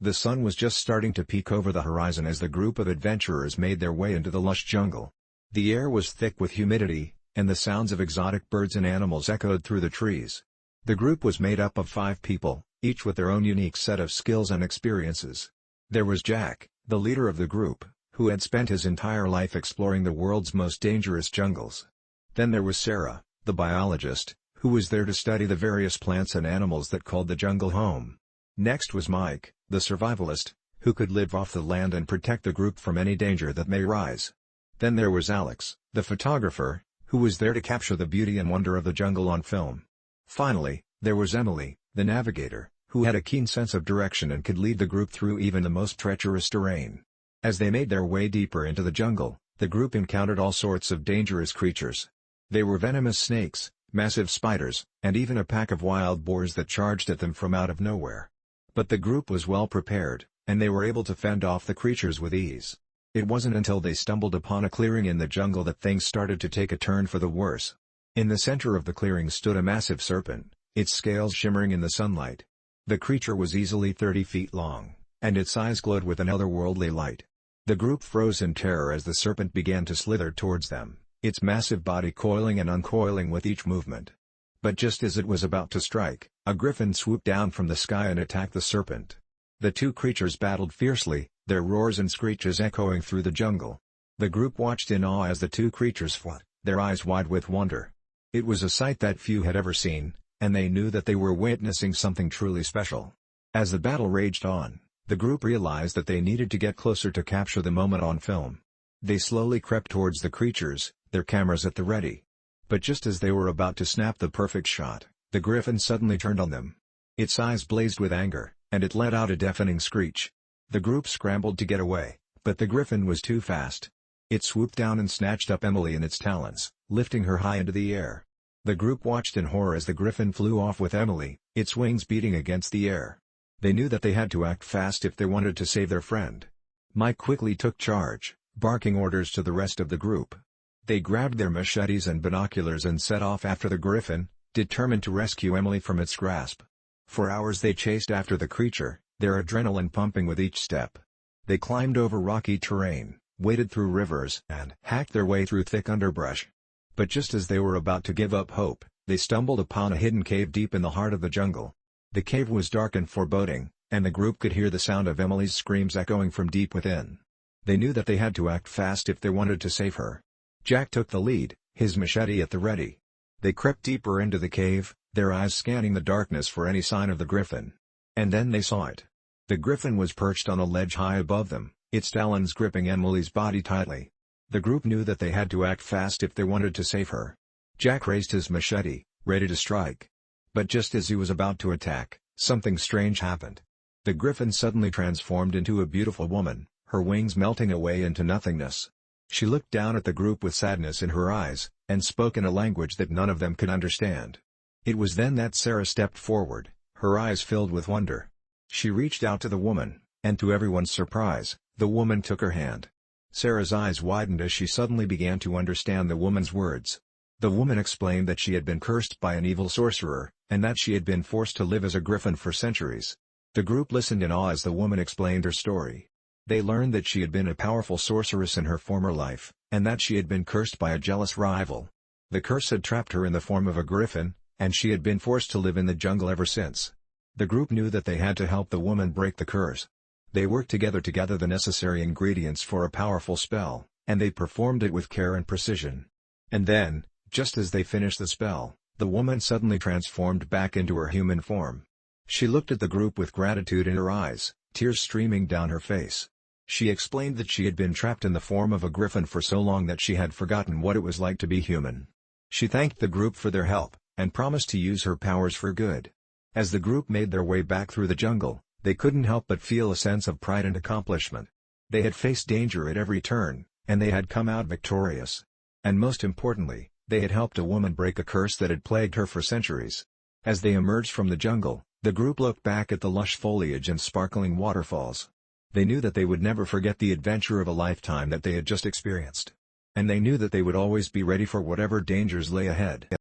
The sun was just starting to peek over the horizon as the group of adventurers made their way into the lush jungle. The air was thick with humidity, and the sounds of exotic birds and animals echoed through the trees. The group was made up of 5 people, each with their own unique set of skills and experiences. There was Jack, the leader of the group, who had spent his entire life exploring the world's most dangerous jungles. Then there was Sarah, the biologist, who was there to study the various plants and animals that called the jungle home. Next was Mike, the survivalist, who could live off the land and protect the group from any danger that may rise. Then there was Alex, the photographer, who was there to capture the beauty and wonder of the jungle on film. Finally, there was Emily, the navigator, who had a keen sense of direction and could lead the group through even the most treacherous terrain. As they made their way deeper into the jungle, the group encountered all sorts of dangerous creatures. There were venomous snakes, massive spiders, and even a pack of wild boars that charged at them from out of nowhere. But the group was well prepared, and they were able to fend off the creatures with ease. It wasn't until they stumbled upon a clearing in the jungle that things started to take a turn for the worse. In the center of the clearing stood a massive serpent, its scales shimmering in the sunlight. The creature was easily 30 feet long, and its eyes glowed with an otherworldly light. The group froze in terror as the serpent began to slither towards them, its massive body coiling and uncoiling with each movement. But just as it was about to strike, a griffin swooped down from the sky and attacked the serpent. The 2 creatures battled fiercely, their roars and screeches echoing through the jungle. The group watched in awe as the 2 creatures fought, their eyes wide with wonder. It was a sight that few had ever seen, and they knew that they were witnessing something truly special. As the battle raged on, the group realized that they needed to get closer to capture the moment on film. They slowly crept towards the creatures, their cameras at the ready. But just as they were about to snap the perfect shot, the griffin suddenly turned on them. Its eyes blazed with anger, and it let out a deafening screech. The group scrambled to get away, but the griffin was too fast. It swooped down and snatched up Emily in its talons, lifting her high into the air. The group watched in horror as the griffin flew off with Emily, its wings beating against the air. They knew that they had to act fast if they wanted to save their friend. Mike quickly took charge, barking orders to the rest of the group. They grabbed their machetes and binoculars and set off after the griffin, determined to rescue Emily from its grasp. For hours they chased after the creature, their adrenaline pumping with each step. They climbed over rocky terrain, waded through rivers, and hacked their way through thick underbrush. But just as they were about to give up hope, they stumbled upon a hidden cave deep in the heart of the jungle. The cave was dark and foreboding, and the group could hear the sound of Emily's screams echoing from deep within. They knew that they had to act fast if they wanted to save her. Jack took the lead, his machete at the ready. They crept deeper into the cave, their eyes scanning the darkness for any sign of the griffin. And then they saw it. The griffin was perched on a ledge high above them, its talons gripping Emily's body tightly. The group knew that they had to act fast if they wanted to save her. Jack raised his machete, ready to strike. But just as he was about to attack, something strange happened. The griffin suddenly transformed into a beautiful woman, her wings melting away into nothingness. She looked down at the group with sadness in her eyes, and spoke in a language that none of them could understand. It was then that Sarah stepped forward, her eyes filled with wonder. She reached out to the woman, and to everyone's surprise, the woman took her hand. Sarah's eyes widened as she suddenly began to understand the woman's words. The woman explained that she had been cursed by an evil sorcerer, and that she had been forced to live as a griffin for centuries. The group listened in awe as the woman explained her story. They learned that she had been a powerful sorceress in her former life, and that she had been cursed by a jealous rival. The curse had trapped her in the form of a griffin, and she had been forced to live in the jungle ever since. The group knew that they had to help the woman break the curse. They worked together to gather the necessary ingredients for a powerful spell, and they performed it with care and precision. And then, just as they finished the spell, the woman suddenly transformed back into her human form. She looked at the group with gratitude in her eyes, tears streaming down her face. She explained that she had been trapped in the form of a griffin for so long that she had forgotten what it was like to be human. She thanked the group for their help, and promised to use her powers for good. As the group made their way back through the jungle, they couldn't help but feel a sense of pride and accomplishment. They had faced danger at every turn, and they had come out victorious. And most importantly, they had helped a woman break a curse that had plagued her for centuries. As they emerged from the jungle, the group looked back at the lush foliage and sparkling waterfalls. They knew that they would never forget the adventure of a lifetime that they had just experienced. And they knew that they would always be ready for whatever dangers lay ahead.